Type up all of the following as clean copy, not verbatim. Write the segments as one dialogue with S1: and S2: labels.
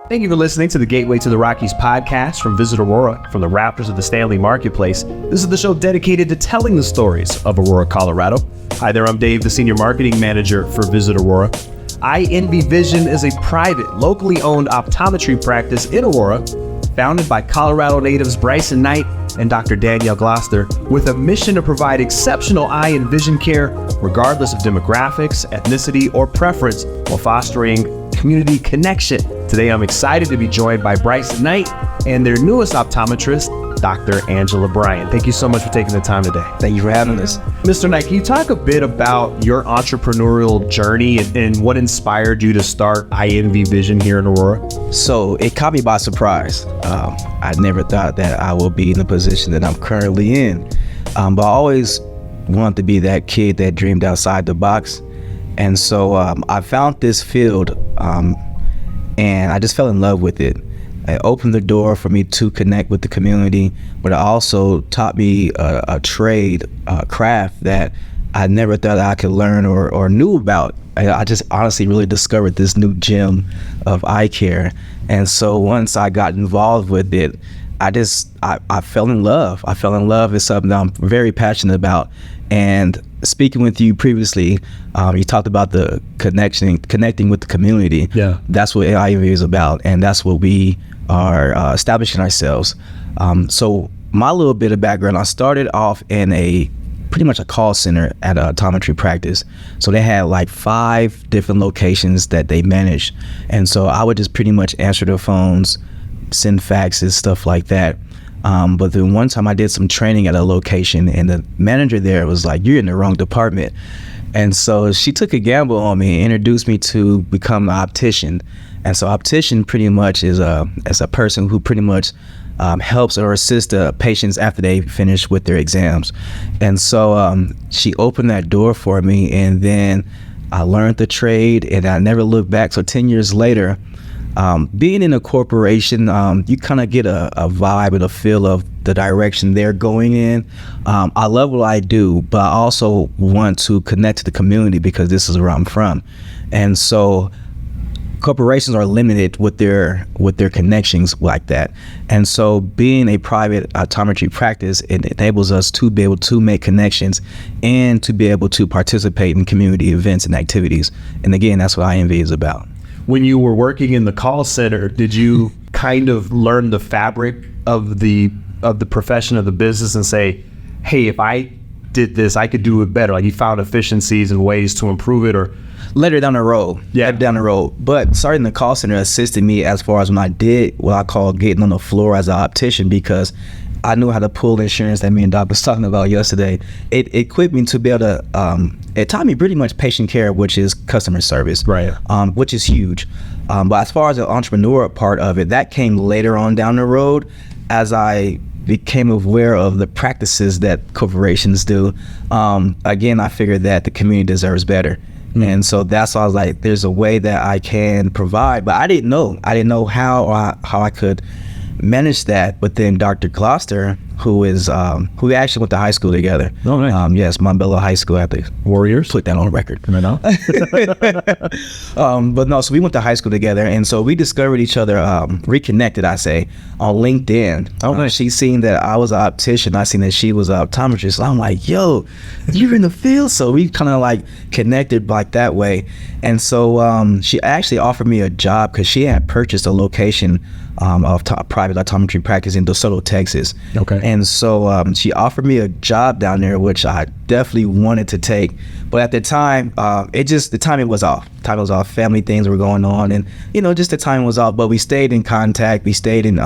S1: Thank you for listening to the Gateway to the Rockies podcast from Visit Aurora, from the Raptors of the Stanley Marketplace. This is the show dedicated to telling the stories of Aurora, Colorado. Hi there, I'm Dave, the Senior Marketing Manager for Visit Aurora. INV Vision is a private, locally owned optometry practice in Aurora, founded by Colorado natives Bryson Knight and Dr. Danielle Gloster, with a mission to provide exceptional eye and vision care, regardless of demographics, ethnicity, or preference, while fostering community connection. Today, I'm excited to be joined by Bryson Knight and their newest optometrist, Dr. Angela Bryant. Thank you so much for taking the time today.
S2: Thank you for having us.
S1: Mr. Knight, can you talk a bit about your entrepreneurial journey and what inspired you to start INV Vision here in Aurora?
S2: So it caught me by surprise. I never thought that I would be in the position that I'm currently in. But I always wanted to be that kid that dreamed outside the box. And so I found this field and I just fell in love with it. It opened the door for me to connect with the community, but it also taught me a trade, a craft that I never thought I could learn or knew about. I just honestly really discovered this new gem of eye care. And so once I got involved with it, I fell in love. I fell in love with something that I'm very passionate about. And speaking with you previously, you talked about the connecting with the community.
S1: Yeah,
S2: that's what INV is about, and that's what we are establishing ourselves. So my little bit of background, I started off in pretty much a call center at an optometry practice. So they had like 5 different locations that they managed, and so I would just pretty much answer the phones, send faxes, stuff like that. But then one time I did some training at a location, and the manager there was like, "You're in the wrong department." And so she took a gamble on me and introduced me to become an optician. And so optician pretty much is a person who pretty much helps or assists the patients after they finish with their exams. And so she opened that door for me, and then I learned the trade, and I never looked back. So 10 years later, being in a corporation, you kind of get a vibe and a feel of the direction they're going in. I love what I do, but I also want to connect to the community because this is where I'm from. And so corporations are limited with their connections like that. And so being a private optometry practice, it enables us to be able to make connections and to be able to participate in community events and activities. And again, that's what INV is about.
S1: When you were working in the call center, did you kind of learn the fabric of the profession of the business and say, hey, if I did this, I could do it better? Like you found efficiencies and ways to improve it? Or
S2: later down the road. Yeah, down the road. But starting the call center assisted me as far as when I did what I call getting on the floor as an optician, because I knew how to pull insurance that me and Doc was talking about yesterday. It equipped me to be able to, it taught me pretty much patient care, which is customer service,
S1: right?
S2: Which is huge. But as far as the entrepreneur part of it, that came later on down the road as I became aware of the practices that corporations do. Again, I figured that the community deserves better. And so that's why I was like, there's a way that I can provide, but I didn't know how I could manage that. But then Dr. Gloster, who we actually went to high school together.
S1: Oh, nice.
S2: Yes, Montbello High School at the
S1: Warriors.
S2: Put that on record.
S1: I know.
S2: But no, so we went to high school together, and so we discovered each other, reconnected, I say, on LinkedIn.
S1: Oh, nice.
S2: She seen that I was an optician. I seen that she was an optometrist. So I'm like, yo, you're in the field. So we kind of like connected like that way. And so she actually offered me a job because she had purchased a location of private optometry practice in DeSoto, Texas.
S1: Okay.
S2: And so she offered me a job down there, which I definitely wanted to take. But at the time, the timing was off. Timing was off. Family things were going on, and just the timing was off. But we stayed in contact. We stayed in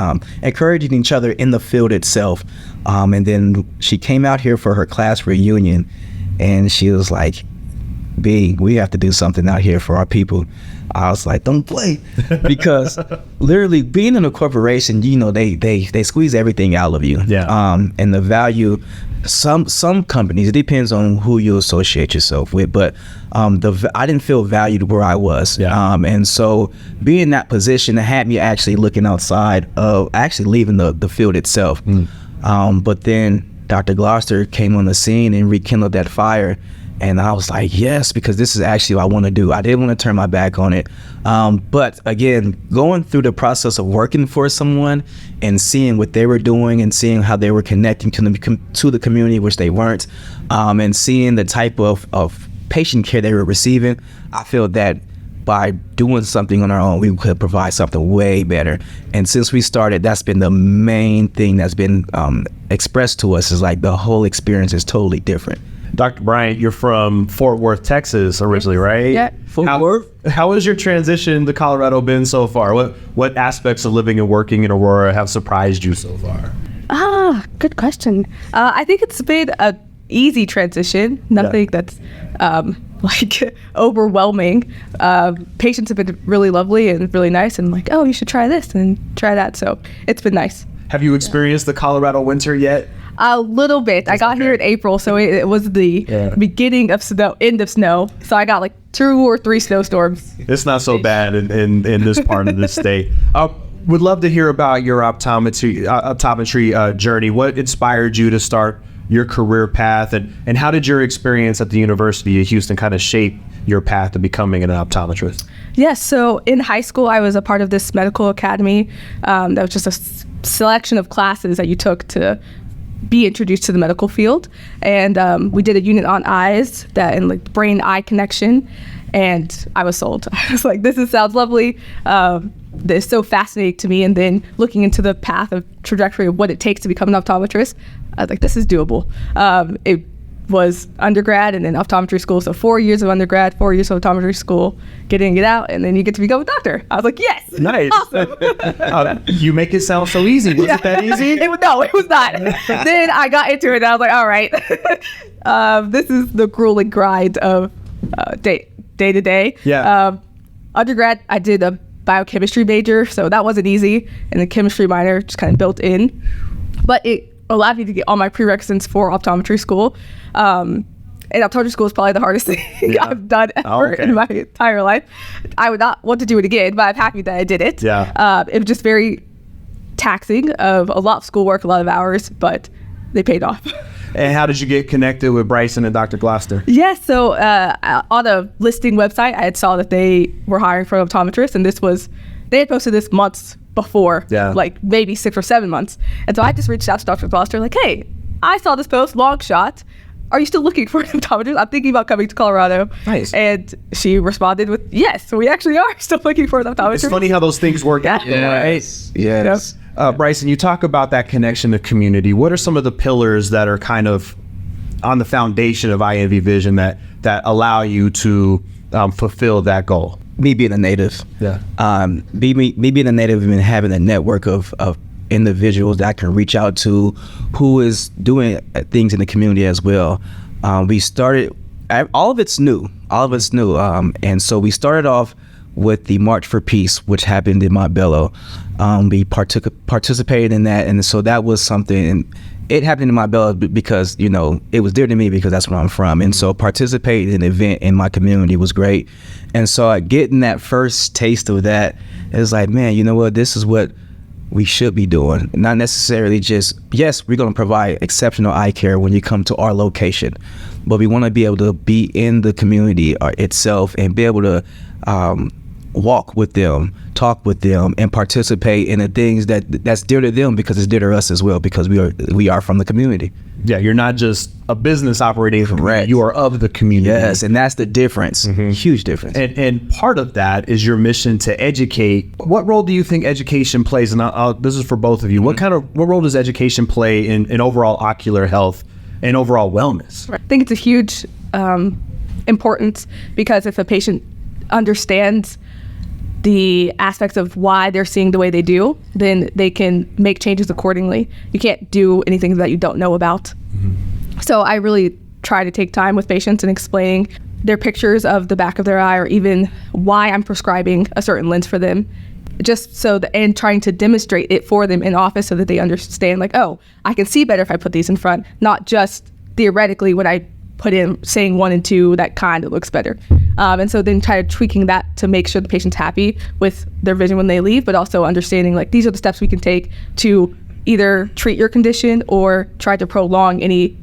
S2: encouraging each other in the field itself. And then she came out here for her class reunion, and she was like, "B, we have to do something out here for our people." I was like, don't play, because literally being in a corporation, they squeeze everything out of you.
S1: Yeah.
S2: And the value, some companies, it depends on who you associate yourself with, but I didn't feel valued where I was.
S1: Yeah.
S2: And so being in that position had me actually looking outside of actually leaving the field itself. But then Dr. Gloster came on the scene and rekindled that fire. And I was like, yes, because this is actually what I want to do. I didn't want to turn my back on it. But again, going through the process of working for someone and seeing what they were doing and seeing how they were connecting to the community, which they weren't, and seeing the type of patient care they were receiving, I feel that by doing something on our own, we could provide something way better. And since we started, that's been the main thing that's been expressed to us, is like the whole experience is totally different.
S1: Dr. Bryant, you're from Fort Worth, Texas originally, right?
S3: Yeah.
S2: Fort Worth.
S1: How has your transition to Colorado been so far? What aspects of living and working in Aurora have surprised you so far?
S3: Good question. I think it's been a easy transition. Nothing that's like overwhelming. Patients have been really lovely and really nice, and like, oh, you should try this and try that. So it's been nice.
S1: Have you experienced the Colorado winter yet?
S3: A little bit. I got here in April, so it was the beginning of snow, end of snow. So I got like 2 or 3 snowstorms.
S1: It's not so bad in this part of the state. Would love to hear about your optometry journey. What inspired you to start your career path, and how did your experience at the University of Houston kind of shape your path to becoming an optometrist?
S3: Yes, so in high school, I was a part of this medical academy. That was just a selection of classes that you took to be introduced to the medical field. And we did a unit on eyes, that and like brain-eye connection. And I was sold. I was like, sounds lovely. This is so fascinating to me. And then looking into the path of trajectory of what it takes to become an optometrist, I was like, this is doable. It was undergrad and then optometry school. So 4 years of undergrad, 4 years of optometry school, getting it out, and then you get to become a doctor. I was like, yes.
S1: Nice.
S3: Awesome.
S1: You make it sound so easy. Was it that easy?
S3: No, it was not. Then I got into it and I was like, all right, this is the grueling grind of day to day.
S1: Yeah.
S3: Undergrad, I did a biochemistry major, so that wasn't easy. And the chemistry minor just kind of built in. But it allowed me to get all my prerequisites for optometry school. And optometry school is probably the hardest thing I've done ever in my entire life. I would not want to do it again, but I'm happy that I did it.
S1: Yeah.
S3: It was just very taxing, of a lot of schoolwork, a lot of hours, but they paid off.
S1: And how did you get connected with Bryson and Dr. Gloster?
S3: Yes, so on a listing website, I had saw that they were hiring for an optometrist, and they had posted this months before, like maybe 6 or 7 months. And so I just reached out to Dr. Gloster, like, hey, I saw this post, long shot. Are you still looking for an optometrist? I'm thinking about coming to Colorado.
S1: Nice.
S3: And she responded with, yes, so we actually are still looking for an optometrist.
S1: It's funny how those things work out, right?
S2: Yes.
S1: Bryson, you talk about that connection to community. What are some of the pillars that are kind of on the foundation of INV Vision that allow you to fulfill that goal?
S2: Me being a native. Me being a native and having a network of individuals that I can reach out to who is doing things in the community as well. We started, all of it's new. And so we started off with the March for Peace, which happened in Montbello. We participated in that, and so that was something. And it happened in Montbello because, it was dear to me because that's where I'm from. And so participating in an event in my community was great. And so getting that first taste of that, it was like, man, you know what? This is what we should be doing. Not necessarily just, yes, we're going to provide exceptional eye care when you come to our location, but we want to be able to be in the community itself and be able to walk with them, talk with them, and participate in the things that's dear to them because it's dear to us as well, because we are from the community.
S1: Yeah, you're not just a business operating.
S2: Correct.
S1: You are of the community.
S2: Yes, and that's the difference. Huge difference.
S1: And part of that is your mission to educate. What role do you think education plays? And this is for both of you. What role does education play in overall ocular health and overall wellness?
S3: I think it's a huge importance, because if a patient understands the aspects of why they're seeing the way they do, then they can make changes accordingly. You can't do anything that you don't know about. So I really try to take time with patients and explaining their pictures of the back of their eye, or even why I'm prescribing a certain lens for them, just so and trying to demonstrate it for them in office so that they understand, like, oh, I can see better if I put these in front, not just theoretically when I put in saying 1 and 2, that kind of looks better. And so then try tweaking that to make sure the patient's happy with their vision when they leave, but also understanding, like, these are the steps we can take to either treat your condition or try to prolong any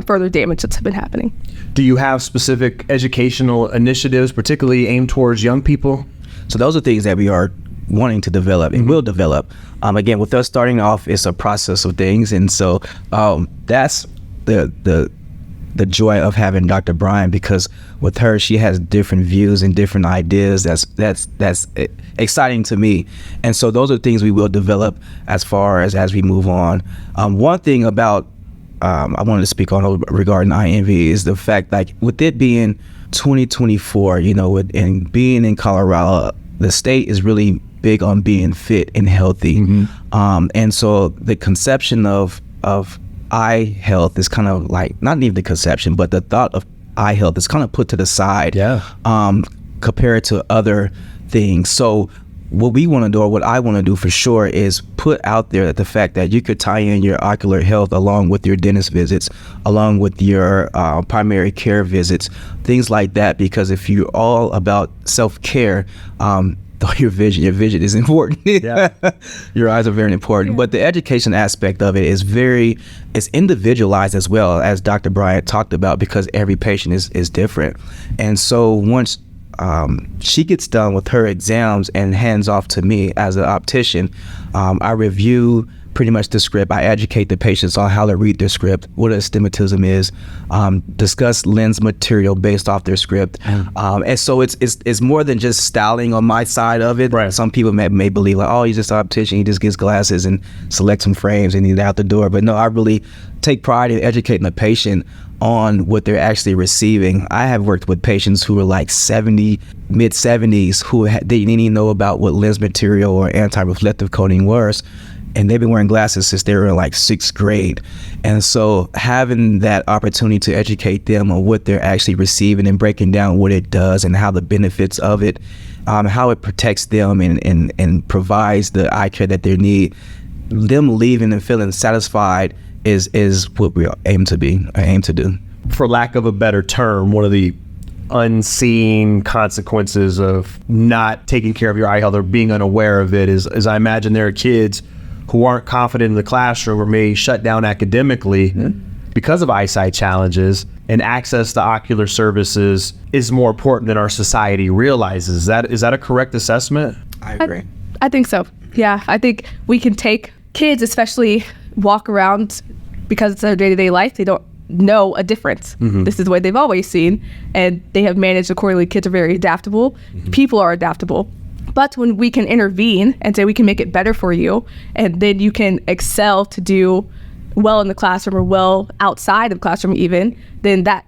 S3: further damage that's been happening.
S1: Do you have specific educational initiatives, particularly aimed towards young people?
S2: So those are things that we are wanting to develop and will develop. Again, with us starting off, it's a process of things, and so that's the joy of having Dr. Bryant, because with her, she has different views and different ideas. That's exciting to me, and so those are things we will develop as far as we move on. One thing about I wanted to speak on regarding INV is the fact, like, with it being 2024, and being in Colorado, the state is really big on being fit and healthy. And so the conception of eye health is kind of like, not even the conception, but the thought of eye health is kind of put to the side compared to other things. So what we want to do, or what I want to do for sure, is put out there that the fact that you could tie in your ocular health along with your dentist visits, along with your primary care visits, things like that. Because if you're all about self-care, your vision is important. Your eyes are very important. But the education aspect of it is it's individualized as well, as Dr. Bryant talked about, because every patient is different. And so once she gets done with her exams and hands off to me as an optician, I review pretty much the script. I educate the patients on how to read their script, what astigmatism is, discuss lens material based off their script. And so it's more than just styling on my side of it.
S1: Right.
S2: Some people may believe, like, oh, he's just an optician, he just gets glasses and selects some frames and he's out the door. But no, I really take pride in educating the patient on what they're actually receiving. I have worked with patients who were like 70, mid-70s, who they didn't even know about what lens material or anti-reflective coating was, and they've been wearing glasses since they were in like 6th grade. And so having that opportunity to educate them on what they're actually receiving and breaking down what it does and how the benefits of it, how it protects them and provides the eye care that they need, them leaving and feeling satisfied is what we aim to do.
S1: For lack of a better term, one of the unseen consequences of not taking care of your eye health or being unaware of it is I imagine there are kids who aren't confident in the classroom or may shut down academically because of eyesight challenges, and access to ocular services is more important than our society realizes. Is that a correct assessment?
S2: I agree.
S3: I think so. Yeah, I think we can take kids, especially walk around, because it's their day-to-day life, they don't know a difference. This is the way they've always seen, and they have managed accordingly. Kids are very adaptable. People are adaptable. But when we can intervene and say we can make it better for you, and then you can excel to do well in the classroom or well outside of the classroom even, then that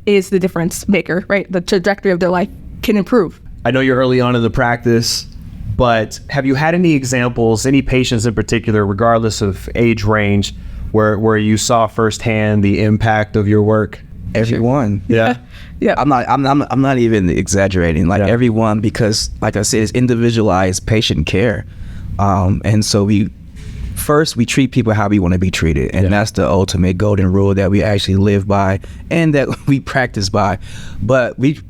S3: is the difference maker, right? The trajectory of their life can improve.
S1: I know you're early on in the practice, but have you had any examples, any patients in particular, regardless of age range, where you saw firsthand the impact of your work?
S2: Everyone.
S1: Yeah.
S3: Yeah.
S2: I'm not even exaggerating. Like everyone, because like I said, it's individualized patient care. And so we treat people how we want to be treated. And that's the ultimate golden rule that we actually live by and that we practice by. But we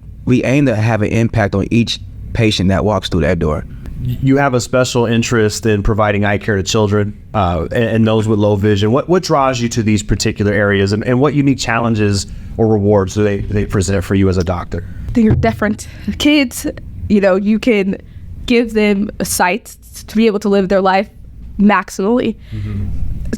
S2: aim to have an impact on each patient that walks through that door.
S1: You have a special interest in providing eye care to children and those with low vision. What draws you to these particular areas, and what unique challenges or rewards do they present for you as a doctor?
S3: They're different. Kids, you can give them a sight to be able to live their life maximally.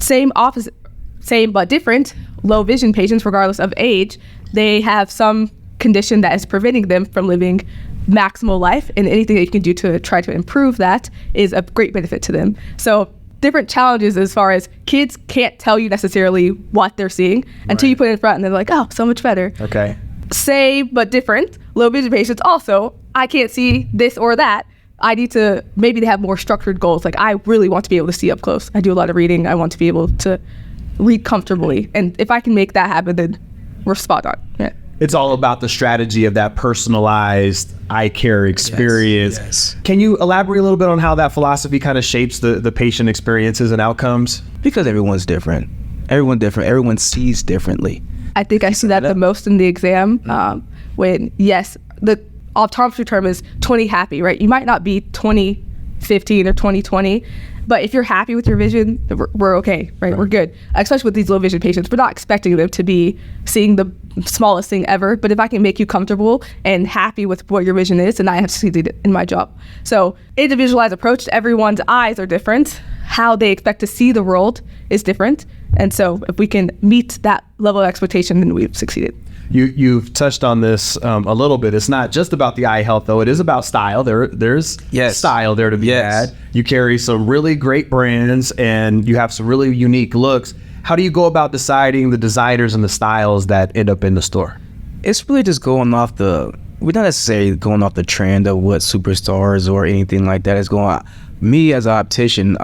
S3: Same but different. Low vision patients, regardless of age, they have some condition that is preventing them from living maximal life, and anything that you can do to try to improve that is a great benefit to them. So different challenges as far as kids can't tell you necessarily what they're seeing until you put it in front, and they're like, oh, so much better.
S1: Okay.
S3: Same but different. Low vision patients also, I can't see this or that. I need to, maybe they have more structured goals. Like, I really want to be able to see up close. I do a lot of reading. I want to be able to read comfortably. And if I can make that happen, then we're spot on. Yeah.
S1: It's all about the strategy of that personalized eye care experience.
S2: Yes.
S1: Can you elaborate a little bit on how that philosophy kind of shapes the patient experiences and outcomes?
S2: Because everyone's different. Everyone sees differently.
S3: I think I see that the most in the exam when, yes, the optometry term is 20 happy, right? You might not be 2015 or 2020, But if you're happy with your vision, we're okay, right? We're good. Especially with these low vision patients, we're not expecting them to be seeing the smallest thing ever. But if I can make you comfortable and happy with what your vision is, then I have succeeded in my job. So individualized approach. Everyone's eyes are different. How they expect to see the world is different. And so if we can meet that level of expectation, then we've succeeded.
S1: You've touched on this a little bit. It's not just about the eye health, though. It is about style. There's style there to be had. You carry some really great brands, and you have some really unique looks. How do you go about deciding the designers and the styles that end up in the store?
S2: It's really just going off we're not necessarily going off the trend of what superstars or anything like that is going on. Me as an optician,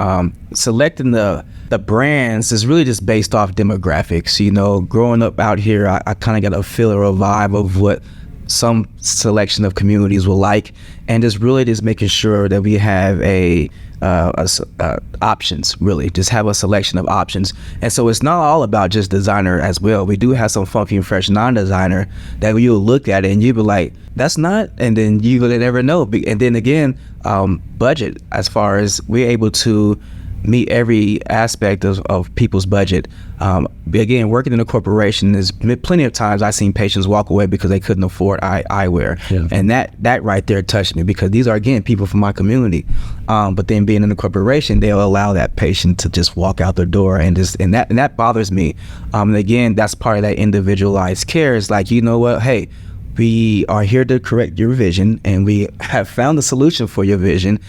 S2: selecting the brands is really just based off demographics. You know, growing up out here, I kind of got a feel or a vibe of what some selection of communities will like, and just really just making sure that we have options, really just have a selection of options. And so it's not all about just designer as well. We do have some funky and fresh non-designer that you'll look at it and you'll be like, that's not, and then you will never know. And then again, budget, as far as we're able to meet every aspect of people's budget. Again, working in a corporation, there's plenty of times I've seen patients walk away because they couldn't afford eyewear. Yeah. And that right there touched me, because these are, again, people from my community. But then being in a corporation, they'll allow that patient to just walk out their door, and that bothers me. And again, that's part of that individualized care. Is like, you know what, hey, we are here to correct your vision, and we have found a solution for your vision.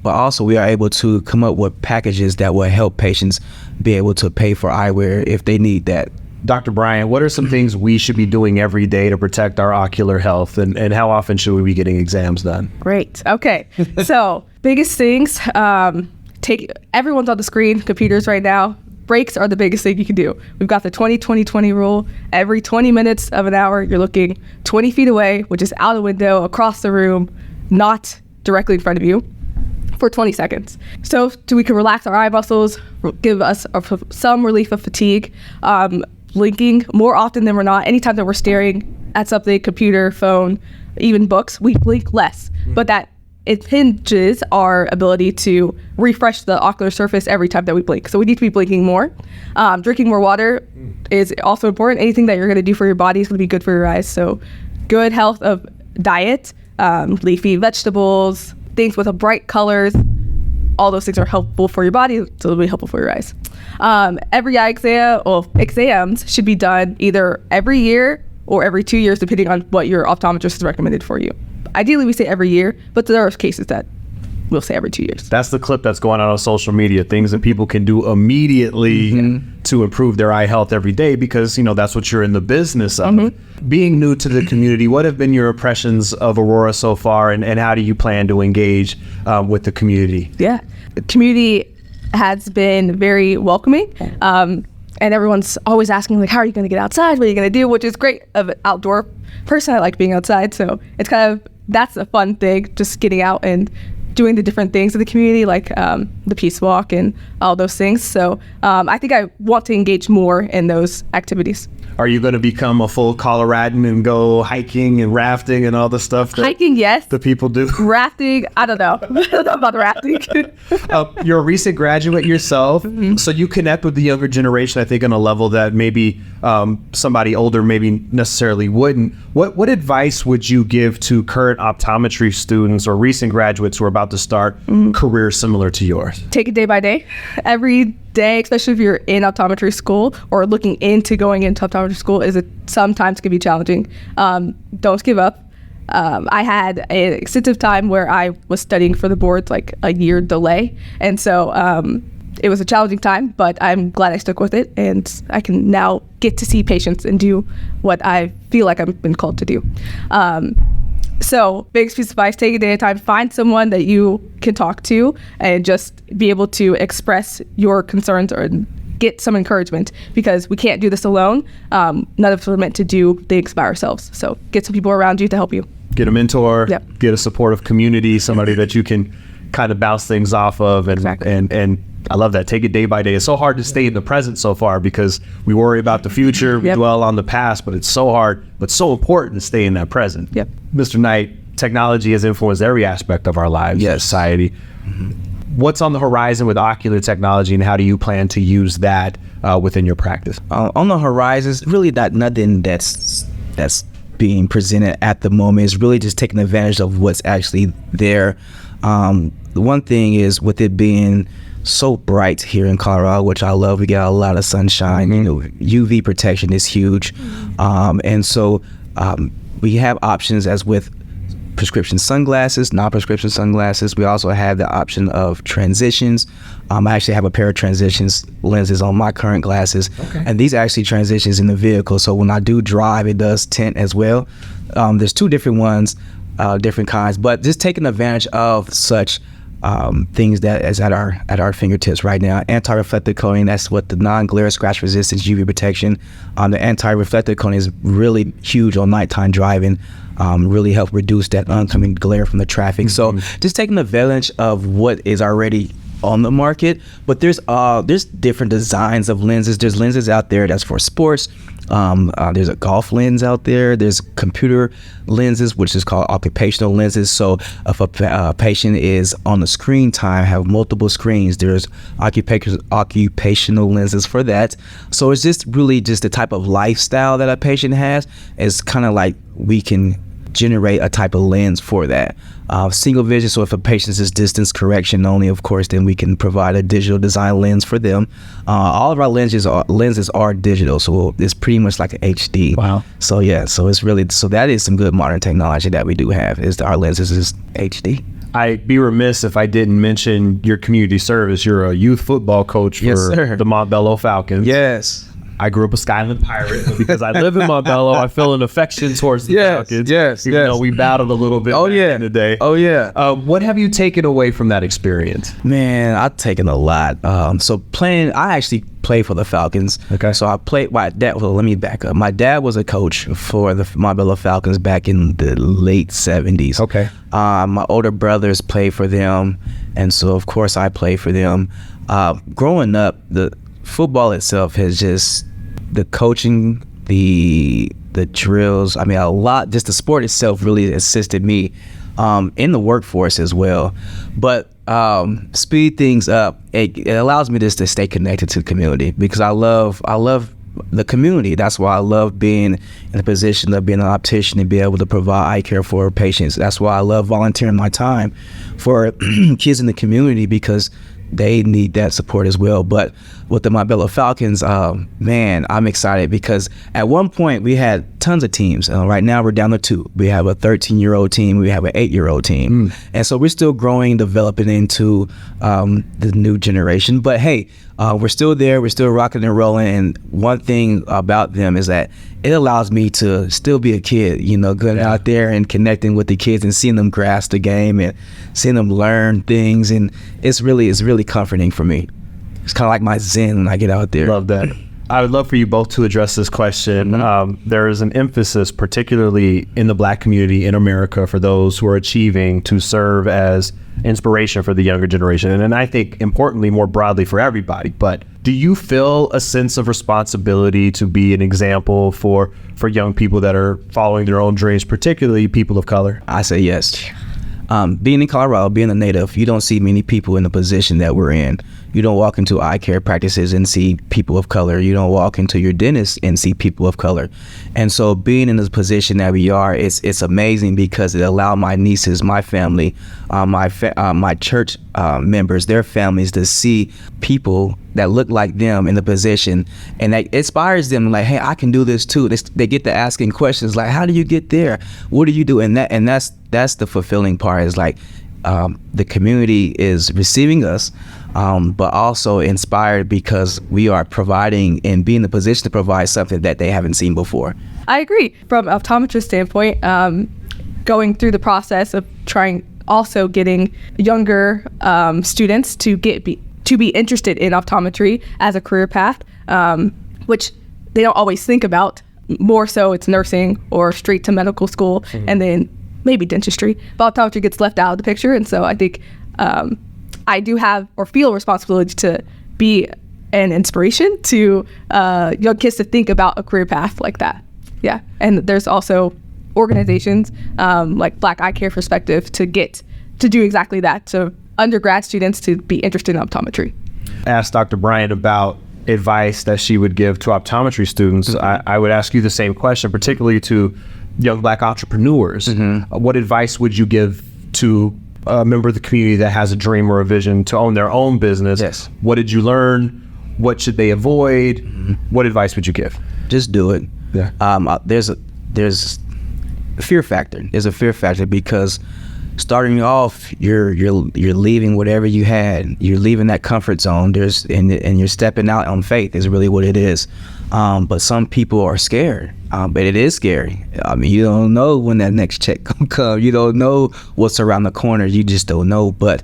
S2: But also we are able to come up with packages that will help patients be able to pay for eyewear if they need that.
S1: Dr. Bryant, what are some things we should be doing every day to protect our ocular health, and how often should we be getting exams done?
S3: Great. Okay. So biggest things, everyone's on the screen, computers right now. Breaks are the biggest thing you can do. We've got the 20-20-20 rule. Every 20 minutes of an hour, you're looking 20 feet away, which is out a window, across the room, not directly in front of you, for 20 seconds. So we can relax our eye muscles, give us some relief of fatigue. Blinking more often than we're not. Anytime that we're staring at something, computer, phone, even books, we blink less. But that it hinges our ability to refresh the ocular surface every time that we blink. So we need to be blinking more. Drinking more water is also important. Anything that you're going to do for your body is going to be good for your eyes. So good health of diet, leafy vegetables, things with a bright colors, all those things are helpful for your body, so it'll be helpful for your eyes. Every eye exams should be done either every year or every 2 years, depending on what your optometrist has recommended for you. Ideally, we say every year, but there are cases that we'll say every 2 years.
S1: That's the clip that's going on social media, things that people can do immediately to improve their eye health every day, because, you know, that's what you're in the business of. Being new to the community, what have been your impressions of Aurora so far, and how do you plan to engage with the community?
S3: Yeah, the community has been very welcoming. And everyone's always asking, like, how are you going to get outside? What are you going to do? Which is great. Of an outdoor person, I like being outside. So it's that's a fun thing, just getting out and doing the different things in the community, like the Peace Walk and all those things. So I think I want to engage more in those activities.
S1: Are you going to become a full Coloradan and go hiking and rafting and all the stuff that
S3: hiking, yes,
S1: the people do?
S3: Rafting, I don't know. I don't know about rafting.
S1: You're a recent graduate yourself, so you connect with the younger generation, I think, on a level that maybe somebody older maybe necessarily wouldn't. What advice would you give to current optometry students or recent graduates who are about to start careers similar to yours?
S3: Take it day by day. Every day, especially if you're in optometry school or looking into going into optometry school, sometimes can be challenging. Don't give up. I had an extensive time where I was studying for the boards, like a year delay. And so it was a challenging time, but I'm glad I stuck with it. And I can now get to see patients and do what I feel like I've been called to do. So biggest piece of advice, take a day at a time, find someone that you can talk to and just be able to express your concerns or get some encouragement, because we can't do this alone. None of us are meant to do things by ourselves. So get some people around you to help you.
S1: Get a mentor, get a supportive community, somebody that you can kind of bounce things off of. And, and I love that. Take it day by day. It's so hard to stay in the present so far because we worry about the future, we dwell on the past, but it's so hard, but so important to stay in that present. Mr. Knight, technology has influenced every aspect of our lives, society. What's on the horizon with ocular technology, and how do you plan to use that within your practice?
S2: On the horizons, really nothing that's being presented at the moment. Is really just taking advantage of what's actually there. The one thing is, with it being so bright here in Colorado, which I love, we got a lot of sunshine. You know, UV protection is huge, and so we have options as with prescription sunglasses, non-prescription sunglasses. We also have the option of transitions. I actually have a pair of transitions lenses on my current glasses, and these actually transitions in the vehicle. So when I do drive, it does tint as well. There's two different ones, different kinds, but just taking advantage of such things that is at our fingertips right now. Anti-reflective coating, that's what the non-glare scratch resistance UV protection. The anti-reflective coating is really huge on nighttime driving. Really help reduce that oncoming glare from the traffic. So just taking advantage of what is already on the market, but there's different designs of lenses. There's lenses out there that's for sports. There's a golf lens out there. There's computer lenses, which is called occupational lenses. So if a patient is on the screen time, have multiple screens, there's occupational lenses for that. So it's just really just the type of lifestyle that a patient has. It's kind of like we can generate a type of lens for that. Single vision, so if a patient is distance correction only, of course, then we can provide a digital design lens for them. All of our lenses are digital, so it's pretty much like an HD.
S1: Wow.
S2: So yeah, so that is some good modern technology that we do have, is our lenses is HD.
S1: I'd be remiss if I didn't mention your community service. You're a youth football coach for the Montbello Falcons.
S2: Yes.
S1: I grew up a Skyland Pirate, but because I live in Montbello, I feel an affection towards the Falcons. Even though we battled a little bit in the day. What have you taken away from that experience?
S2: Man, I've taken a lot. I actually played for the Falcons.
S1: Okay.
S2: So I played, let me back up. My dad was a coach for the Montbello Falcons back in the late 70s.
S1: Okay.
S2: My older brothers played for them, and so of course I played for them. Growing up, the football itself has just, the coaching, the drills, I mean, a lot, just the sport itself really assisted me in the workforce as well. But speed things up, it allows me just to stay connected to the community, because I love the community. That's why I love being in a position of being an optician and be able to provide eye care for patients. That's why I love volunteering my time for kids in the community, because they need that support as well. But with the Montbello Falcons, man, I'm excited, because at one point we had tons of teams. Right now we're down to 2. We have a 13-year-old team, we have an 8-year-old team. And so we're still growing, developing into the new generation. But hey, we're still there, we're still rocking and rolling. And one thing about them is that it allows me to still be a kid, going out there and connecting with the kids and seeing them grasp the game and seeing them learn things. And it's really comforting for me. It's kind of like my zen when I get out there.
S1: Love that. I would love for you both to address this question. There is an emphasis, particularly in the Black community in America, for those who are achieving, to serve as inspiration for the younger generation. And I think, importantly, more broadly for everybody. But do you feel a sense of responsibility to be an example for young people that are following their own dreams, particularly people of color?
S2: I say yes. Being in Colorado, being a native, you don't see many people in the position that we're in. You don't walk into eye care practices and see people of color. You don't walk into your dentist and see people of color. And so being in this position that we are, it's amazing, because it allowed my nieces, my family, my church members, their families, to see people that look like them in the position, and that inspires them, like, hey, I can do this too. They get to asking questions like, how do you get there? What do you do? And that's the fulfilling part, is like, the community is receiving us, but also inspired because we are providing and be in the position to provide something that they haven't seen before. I
S3: agree. From an optometrist standpoint, going through the process of also getting younger students to be interested in optometry as a career path, which they don't always think about. More so it's nursing or straight to medical school, and then maybe dentistry. But optometry gets left out of the picture. And so I think I do have or feel responsibility to be an inspiration to young kids to think about a career path like that. Yeah. And there's also organizations like Black Eye Care Perspective to do exactly that, to undergrad students to be interested in optometry.
S1: Asked Dr. Bryant about advice that she would give to optometry students. I would ask you the same question, particularly to young Black entrepreneurs. What advice would you give to a member of the community that has a dream or a vision to own their own business?
S2: Yes.
S1: What did you learn? What should they avoid? What advice would you give?
S2: Just do it.
S1: Yeah.
S2: There's a fear factor. There's a fear factor because starting off, you're leaving whatever you had. You're leaving that comfort zone. And you're stepping out on faith is really what it is. But some people are scared. But it is scary. I mean, you don't know when that next check gonna come. You don't know what's around the corner. You just don't know. But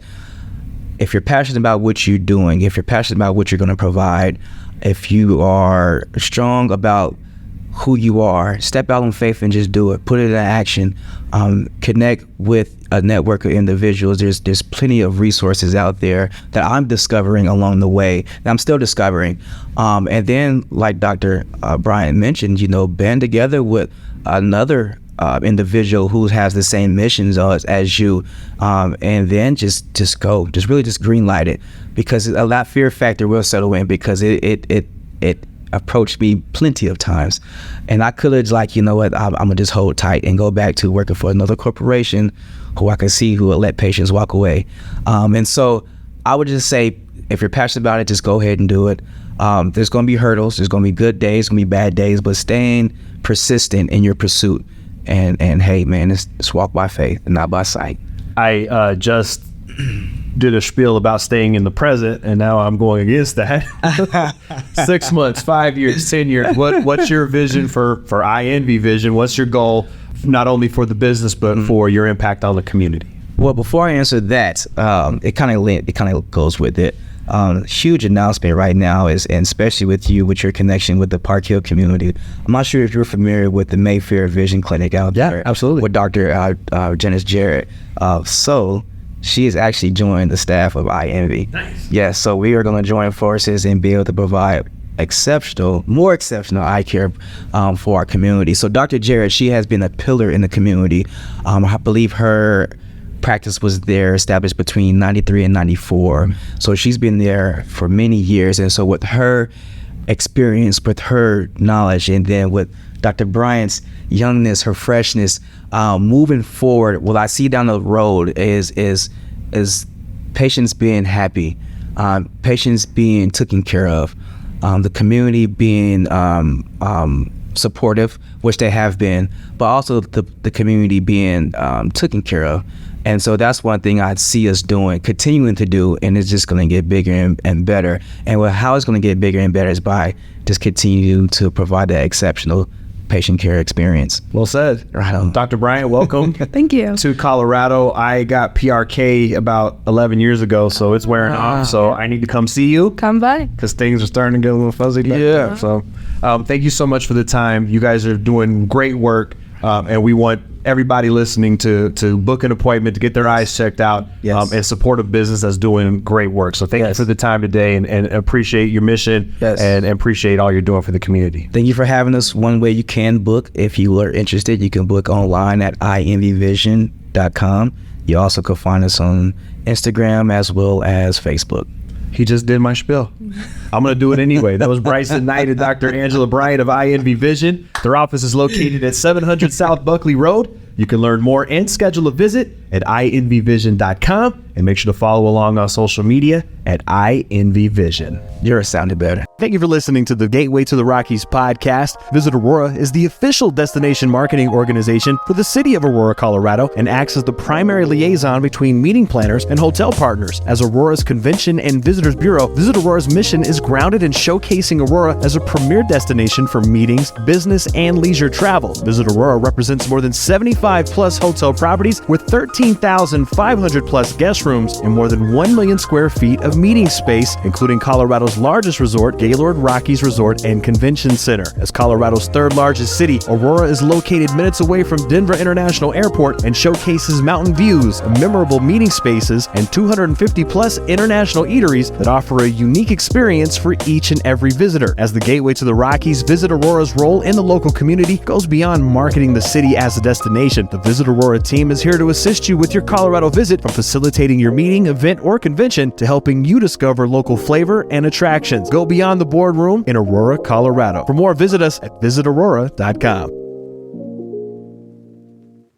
S2: if you're passionate about what you're doing, if you're passionate about what you're going to provide, if you are strong about who you are, step out on faith and just do it. Put it in action. Connect with a network of individuals. There's plenty of resources out there that I'm discovering along the way, that I'm still discovering. And then, like Dr. Bryant mentioned, band together with another individual who has the same missions as you, and then just go. Just really just green light it, because that fear factor will settle in, because it approached me plenty of times, and I could have I'm gonna just hold tight and go back to working for another corporation who I can see who will let patients walk away. And so I would just say, if you're passionate about it, just go ahead and do it. There's gonna be hurdles, there's gonna be good days, gonna be bad days, but staying persistent in your pursuit, and hey man, it's walk by faith and not by sight.
S1: I just did a spiel about staying in the present, and now I'm going against that. 6 months, 5 years, 10 years. What's your vision for iEnvy Vision? What's your goal, not only for the business, but for your impact on the community?
S2: Well, before I answer that, it kind of goes with it. Huge announcement right now is, and especially with your connection with the Park Hill community. I'm not sure if you're familiar with the Mayfair Vision Clinic out there.
S1: Yeah, absolutely.
S2: With Dr. Janice Jarrett. So she has actually joined the staff of iEnvy.
S1: Nice.
S2: Yeah, so we are going to join forces and be able to provide more exceptional eye care for our community. So Dr. Jarrett, she has been a pillar in the community. I believe her practice was there established between 93 and 94. So she's been there for many years. And so with her experience, with her knowledge, and then with Dr. Bryant's youngness, her freshness, moving forward, what I see down the road is patients being happy, patients being taken care of, the community being supportive, which they have been, but also the community being taken care of. And so that's one thing I'd see us continuing to do, and it's just going to get bigger and better. And how it's going to get bigger and better is by just continuing to provide that exceptional patient care experience.
S1: Well said.
S2: Right on.
S1: Dr. Bryant, welcome.
S3: Thank you.
S1: To Colorado. I got PRK about 11 years ago, so it's wearing off. So I need to come see you,
S3: Come by.
S1: because things are starting to get a little fuzzy.
S2: Yeah.
S1: So thank you so much for the time. You guys are doing great work, and we want everybody listening to book an appointment to get their eyes checked out,
S2: Yes.
S1: and support a business that's doing great work. So thank you
S2: Yes.
S1: for the time today, and appreciate your mission,
S2: Yes.
S1: and appreciate all you're doing for the community.
S2: Thank you for having us. One way you can book, if you are interested, you can book online at ienvyvision.com. You also can find us on Instagram as well as Facebook.
S1: He just did my spiel. I'm going to do it anyway. That was Bryson Knight and Dr. Angela Bryant of iEnvy Vision. Their office is located at 700 South Buckley Road. You can learn more and schedule a visit at ienvyvision.com, and make sure to follow along on social media at iEnvyVision.
S2: You're sounding better.
S1: Thank you for listening to the Gateway to the Rockies podcast. Visit Aurora is the official destination marketing organization for the city of Aurora, Colorado, and acts as the primary liaison between meeting planners and hotel partners. As Aurora's Convention and Visitors Bureau, Visit Aurora's mission is grounded in showcasing Aurora as a premier destination for meetings, business, and leisure travel. Visit Aurora represents more than 75 plus hotel properties with 13,500 plus guest rooms and more than 1 million square feet of meeting space, including Colorado's largest resort, Gaylord Rockies Resort and Convention Center. As Colorado's third largest city, Aurora is located minutes away from Denver International Airport and showcases mountain views, memorable meeting spaces, and 250 plus international eateries that offer a unique experience for each and every visitor. As the gateway to the Rockies, Visit Aurora's role in the local community goes beyond marketing the city as a destination. destination. The Visit Aurora team is here to assist you with your Colorado visit, from facilitating your meeting, event, or convention to helping you discover local flavor and attractions. Go beyond the boardroom in Aurora, Colorado. For more, visit us at visitaurora.com.